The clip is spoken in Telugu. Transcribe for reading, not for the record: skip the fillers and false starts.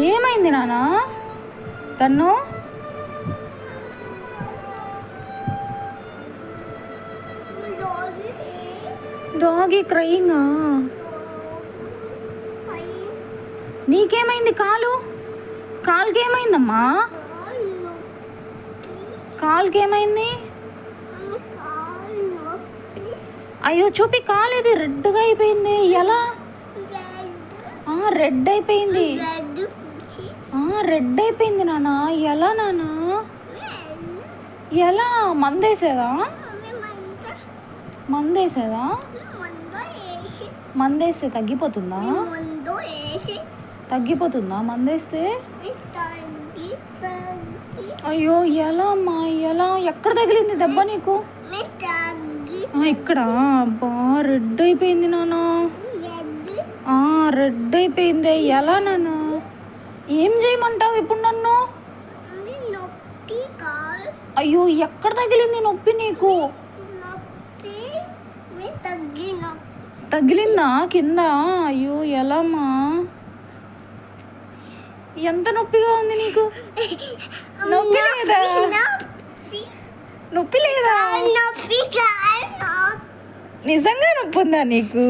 ఏమైంది నాన్న? తన్ను డాగీ క్రయింగ్. నీకేమైంది? కాలుకి ఏమైందమ్మా? కాలుకి ఏమైంది? అయ్యో చూపి, కాలు ఇది రెడ్గా అయిపోయింది. ఎలా? రెడ్ అయిపోయింది. రెడ్ అయిపోయింది నాన్న. ఎలా నాన్న? ఎలా? మందేసేదా? మందేస్తే తగ్గిపోతుందా? మందేస్తే? అయ్యో ఎలా అమ్మా? ఎలా? ఎక్కడ తగిలింది దెబ్బ నీకు? ఇక్కడ. అబ్బా రెడ్ అయిపోయింది నాన్న. రెడ్ అయిపోయింది. ఎలా నాన్న? ఏం చేయమంటావు ఇప్పుడు నన్ను? అయ్యో ఎక్కడ తగిలింది నొప్పి నీకు? తగిలిందా కింద? అయ్యో ఎలామ్మా? ఎంత నొప్పిగా ఉంది నీకు? నొప్పి లేదా? నిజంగా నొప్పి ఉందా నీకు?